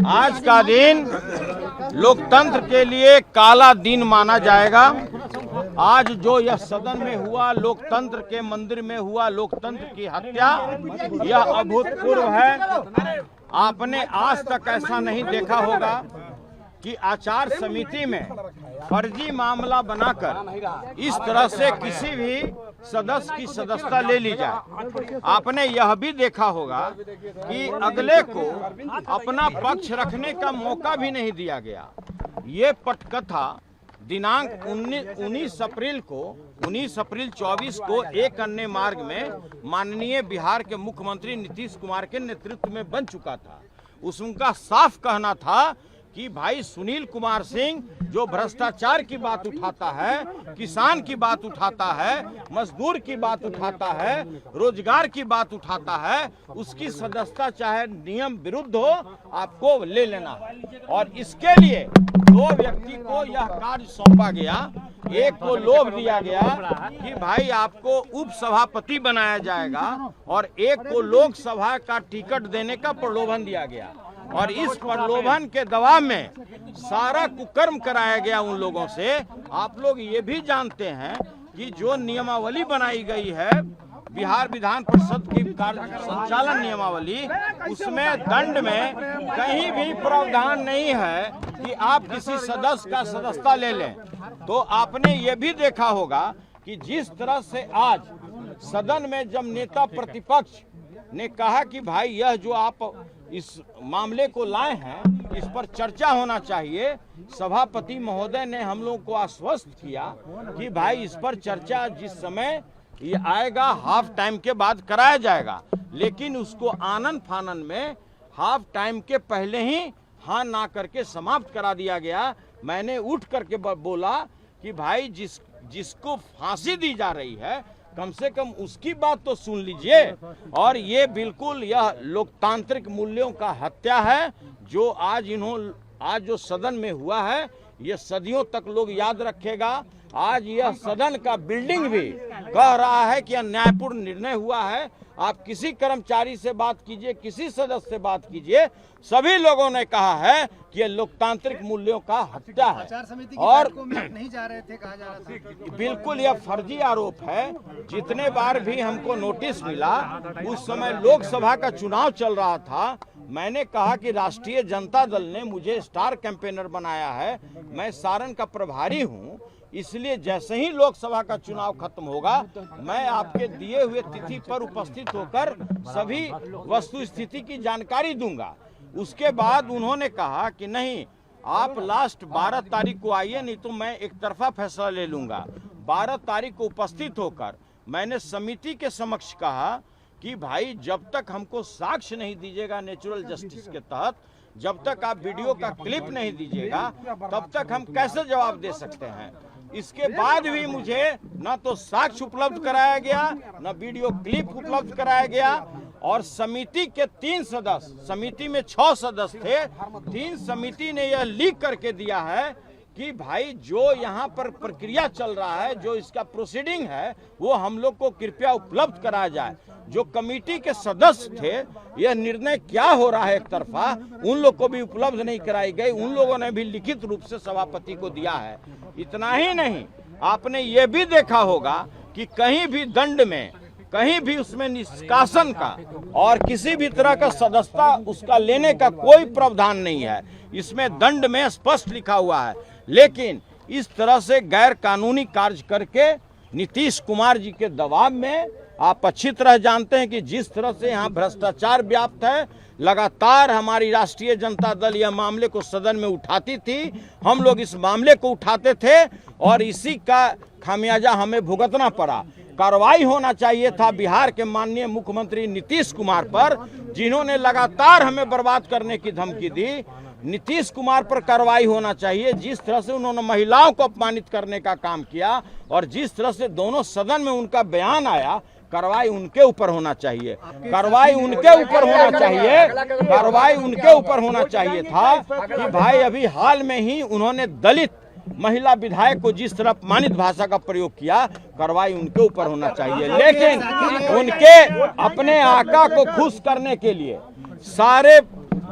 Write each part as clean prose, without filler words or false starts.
आज का दिन लोकतंत्र के लिए काला दिन माना जाएगा। आज जो यह सदन में हुआ, लोकतंत्र के मंदिर में हुआ लोकतंत्र की हत्या, यह अभूतपूर्व है। आपने आज तक ऐसा नहीं देखा होगा कि आचार समिति में फर्जी मामला बनाकर इस तरह से किसी भी सदस्य की सदस्यता ले ली जाए। आपने यह भी देखा होगा कि अगले को अपना पक्ष रखने का मौका भी नहीं दिया गया। ये पटकथा दिनांक 19 अप्रैल 24 को एक अन्य मार्ग में माननीय बिहार के मुख्यमंत्री नीतीश कुमार के नेतृत्व में बन चुका था। उसका साफ कहना था कि भाई सुनील कुमार सिंह जो भ्रष्टाचार की बात उठाता है, किसान की बात उठाता है, मजदूर की बात उठाता है, रोजगार की बात उठाता है, उसकी सदस्यता चाहे नियम विरुद्ध हो आपको ले लेना। और इसके लिए दो व्यक्ति को यह कार्य सौंपा गया। एक को लोभ दिया गया कि भाई आपको उप सभापति बनाया जाएगा और एक को लोकसभा का टिकट देने का प्रलोभन दिया गया। और इस प्रलोभन के दबाव में सारा कुकर्म कराया गया उन लोगों से। आप लोग ये भी जानते हैं कि जो नियमावली बनाई गई है बिहार विधान परिषद की कार्य संचालन नियमावली, उसमें दंड में कहीं भी प्रावधान नहीं है कि आप किसी सदस्य का सदस्यता ले लें। तो आपने ये भी देखा होगा कि जिस तरह से आज सदन में जब नेता प्रतिपक्ष ने कहा कि भाई यह जो आप इस मामले को लाए हैं इस पर चर्चा होना चाहिए, सभापति महोदय ने हम लोगों को आश्वस्त किया कि भाई इस पर चर्चा जिस समय ये आएगा हाफ टाइम के बाद कराया जाएगा। लेकिन उसको आनन फानन में हाफ टाइम के पहले ही हाँ ना करके समाप्त करा दिया गया। मैंने उठ करके बोला कि भाई जिसको फांसी दी जा रही है कम से कम उसकी बात तो सुन लीजिए। और ये बिल्कुल यह लोकतांत्रिक मूल्यों का हत्या है जो आज जो सदन में हुआ है ये सदियों तक लोग याद रखेगा। आज यह सदन का बिल्डिंग भी कह रहा है कि न्यायपूर्ण निर्णय हुआ है। आप किसी कर्मचारी से बात कीजिए, किसी सदस्य से बात कीजिए, सभी लोगों ने कहा है कि यह लोकतांत्रिक मूल्यों का हत्या है। और नहीं जा रहे थे, कहा जा रहा था। बिल्कुल यह फर्जी आरोप है। जितने बार भी हमको नोटिस मिला, उस समय लोकसभा का चुनाव चल रहा था, मैंने कहा कि राष्ट्रीय जनता दल ने मुझे स्टार कैंपेनर बनाया है, मैं सारण का प्रभारी हूं, इसलिए जैसे ही लोकसभा का चुनाव खत्म होगा मैं आपके दिए हुए तिथि पर उपस्थित होकर सभी वस्तु स्थिति की जानकारी दूंगा। उसके बाद उन्होंने कहा कि नहीं, आप लास्ट 12 तारीख को आइए, नहीं तो मैं एक तरफा फैसला ले लूंगा। 12 तारीख को उपस्थित होकर मैंने समिति के समक्ष कहा कि भाई जब तक हमको साक्ष्य नहीं दीजिएगा नेचुरल जस्टिस के तहत, जब तक आप वीडियो का क्लिप नहीं दीजिएगा तब तक हम कैसे जवाब दे सकते हैं। इसके बाद भी मुझे न तो साक्ष्य उपलब्ध कराया गया, न वीडियो क्लिप उपलब्ध कराया गया। और समिति के 3 सदस्य, समिति में 6 सदस्य थे, 3 समिति ने यह लीक करके दिया है कि भाई जो यहाँ पर प्रक्रिया चल रहा है, जो इसका प्रोसीडिंग है, वो हम लोग को कृपया उपलब्ध कराया जाए। जो कमेटी के सदस्य थे, यह निर्णय क्या हो रहा है एक तरफा, उन लोग को भी उपलब्ध नहीं कराई गई। उन लोगों ने भी लिखित रूप से सभापति को दिया है। इतना ही नहीं, आपने ये भी देखा होगा कि कहीं भी दंड में, कहीं भी उसमें निष्कासन का और किसी भी तरह का सदस्यता उसका लेने का कोई प्रावधान नहीं है। इसमें दंड में स्पष्ट लिखा हुआ है। लेकिन इस तरह से गैर कानूनी कार्य करके नीतीश कुमार जी के दबाव में, आप अच्छी तरह जानते हैं कि जिस तरह से यहाँ भ्रष्टाचार व्याप्त है, लगातार हमारी राष्ट्रीय जनता दल यह मामले को सदन में उठाती थी, हम लोग इस मामले को उठाते थे और इसी का खामियाजा हमें भुगतना पड़ा। कार्रवाई होना चाहिए था बिहार के माननीय मुख्यमंत्री नीतीश कुमार पर, जिन्होंने लगातार हमें बर्बाद करने की धमकी दी। नीतीश कुमार पर कार्रवाई होना चाहिए। जिस तरह से उन्होंने महिलाओं को अपमानित करने का काम किया और जिस तरह से दोनों सदन में उनका बयान आया, कार्रवाई उनके ऊपर होना चाहिए। कार्रवाई उनके ऊपर होना चाहिए। कार्रवाई उनके ऊपर होना चाहिए था कि भाई अभी हाल में ही उन्होंने दलित महिला विधायक को जिस तरह अपमानित भाषा का प्रयोग किया, कार्रवाई उनके ऊपर होना चाहिए। लेकिन उनके अपने आका को खुश करने के लिए सारे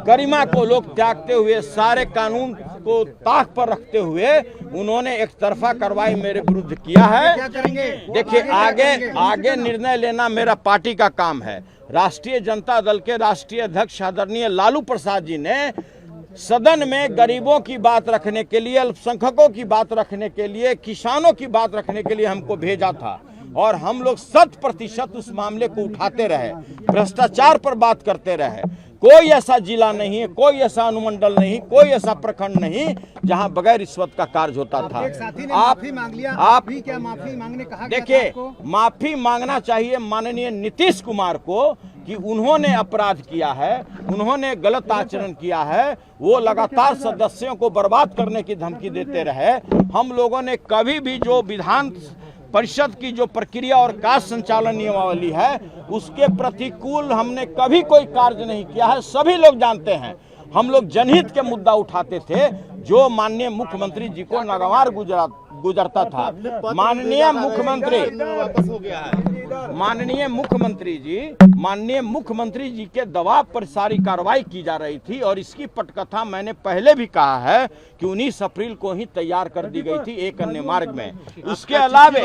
गरिमा को लोग त्यागते हुए, सारे कानून को ताक पर रखते हुए उन्होंने एक तरफा कार्रवाई मेरे विरुद्ध किया है। क्या करेंगे? देखिए, आगे निर्णय लेना मेरा पार्टी का काम है। राष्ट्रीय जनता दल के राष्ट्रीय अध्यक्ष आदरणीय लालू प्रसाद जी ने सदन में गरीबों की बात रखने के लिए, अल्पसंख्यकों की बात रखने के लिए, किसानों की बात रखने के लिए हमको भेजा था और हम लोग 100% उस मामले को उठाते रहे, भ्रष्टाचार पर बात करते रहे। कोई ऐसा जिला नहीं है, कोई ऐसा अनुमंडल नहीं, कोई ऐसा प्रखंड नहीं जहां बगैर रिश्वत का कार्य होता था। एक साथी ने आप माफी मांग लिया, आप भी क्या माफी मांगने कहा? देखिए, माफी मांगना चाहिए माननीय नीतीश कुमार को कि उन्होंने अपराध किया है, उन्होंने गलत आचरण किया है। वो लगातार सदस्यों को बर्बाद करने की धमकी देते रहे। हम लोगों ने कभी भी जो विधान परिषद की जो प्रक्रिया और कार्य संचालन नियमावली है उसके प्रतिकूल हमने कभी कोई कार्य नहीं किया है। सभी लोग जानते हैं, हम लोग जनहित के मुद्दा उठाते थे जो माननीय मुख्यमंत्री जी को नागवार गुजरता था। माननीय मुख्यमंत्री जी के दबाव पर सारी कार्रवाई की जा रही थी और इसकी पटकथा मैंने पहले भी कहा है कि 19 अप्रैल को ही तैयार कर दी गई थी एक अन्य मार्ग में। उसके अलावे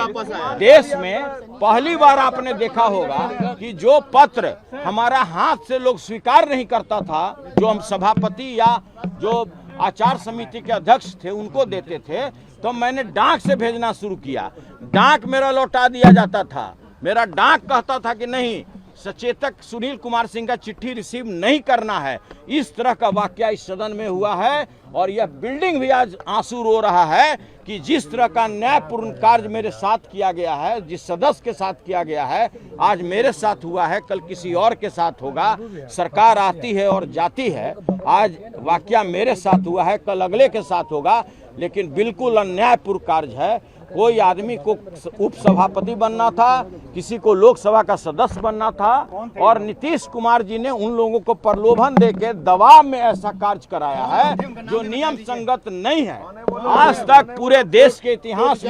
देश में पहली बार आपने देखा होगा कि जो पत्र हमारा हाथ से लोग स्वीकार नहीं करता था, जो हम सभापति या जो आचार समिति के अध्यक्ष थे उनको देते थे, तो मैंने डाक से भेजना शुरू किया। डाक मेरा लौटा दिया जाता था। मेरा डाक कहता था कि नहीं, सचेतक सुनील कुमार सिंह का चिट्ठी रिसीव नहीं करना है। इस तरह का वाकया इस सदन में हुआ है और यह बिल्डिंग भी आज आंसू रो रहा है कि जिस तरह का न्यायपूर्ण कार्य मेरे साथ किया गया है, जिस सदस्य के साथ किया गया है, आज मेरे साथ हुआ है, कल किसी और के साथ होगा। सरकार आती है और जाती है। आज वाकया मेरे साथ हुआ है, कल अगले के साथ होगा, लेकिन बिल्कुल अन्यायपूर्ण कार्य है। कोई आदमी को उपसभापति बनना था, किसी को लोकसभा का सदस्य बनना था और नीतीश कुमार जी ने उन लोगों को प्रलोभन देकर दबाव में ऐसा कार्य कराया है जो नियम संगत नहीं है। आज तक पूरे देश के इतिहास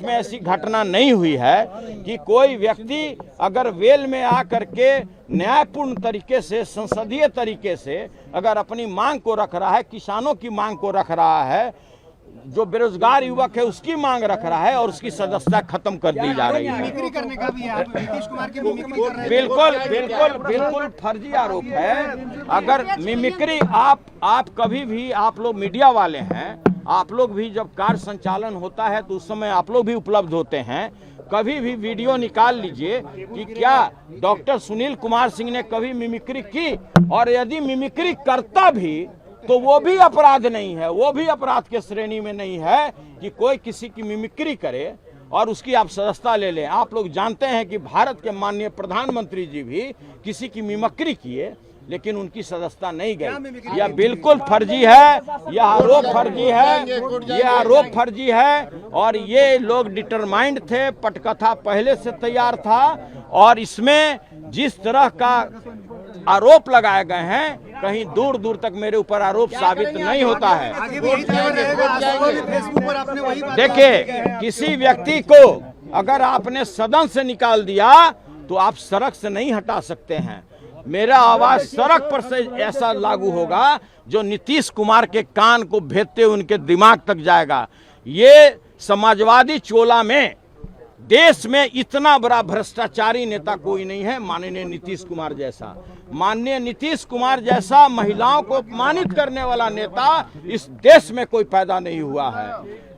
में ऐसी घटना नहीं हुई है कि कोई व्यक्ति अगर वेल में आकर के न्यायपूर्ण तरीके से, संसदीय तरीके से अगर अपनी मांग को रख रहा है, किसानों की मांग को रख रहा है, जो बेरोजगार युवक है उसकी मांग रख रहा है और उसकी सदस्यता खत्म कर दी जा रही है। मिमिक्री करने का भी है, आप नीतीश कुमार की मिमिक्री कर रहे हैं। बिल्कुल फर्जी आरोप है। अगर मिमिक्री आप कभी भी, आप लोग मीडिया वाले हैं, आप लोग भी जब कार्य संचालन होता है तो उस समय आप लोग भी उपलब्ध होते हैं। कभी भी वीडियो निकाल लीजिए कि क्या डॉक्टर सुनील कुमार सिंह ने कभी मिमिक्री की, और यदि मिमिक्री करता भी तो वो भी अपराध नहीं है, वो भी अपराध के श्रेणी में नहीं है कि कोई किसी की मिमिक्री करे और उसकी आप सदस्यता ले लें। आप लोग जानते हैं कि भारत के माननीय प्रधानमंत्री जी भी किसी की मिमिक्री किए लेकिन उनकी सदस्यता नहीं गई। यह बिल्कुल फर्जी है, यह आरोप फर्जी है और ये लोग डिटरमाइंड थे। पटकथा पहले से तैयार था और इसमें जिस तरह का आरोप लगाए गए हैं, कहीं दूर दूर तक मेरे ऊपर आरोप साबित नहीं होता है। देखिए, किसी व्यक्ति को अगर आपने सदन से निकाल दिया तो आप सड़क से नहीं हटा सकते हैं। मेरा आवाज सड़क पर से ऐसा लागू होगा जो नीतीश कुमार के कान को भेदते हुए उनके दिमाग तक जाएगा। ये समाजवादी चोला में देश में इतना बड़ा भ्रष्टाचारी नेता कोई नहीं है माननीय नीतीश कुमार जैसा। माननीय नीतीश कुमार जैसा महिलाओं को अपमानित करने वाला नेता इस देश में कोई पैदा नहीं हुआ है।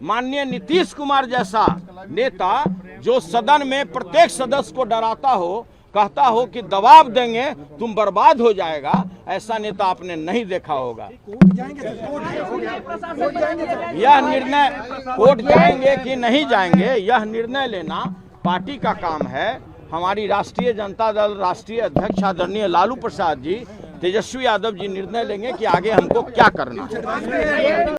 माननीय नीतीश कुमार जैसा नेता जो सदन में प्रत्येक सदस्य को डराता हो, कहता हो कि दबाव देंगे तुम बर्बाद हो जाएगा, ऐसा नेता आपने नहीं देखा होगा। यह निर्णय कोर्ट जाएंगे कि नहीं जाएंगे, यह निर्णय लेना पार्टी का काम है। हमारी राष्ट्रीय जनता दल राष्ट्रीय अध्यक्ष आदरणीय लालू प्रसाद जी, तेजस्वी यादव जी निर्णय लेंगे कि आगे हमको क्या करना है।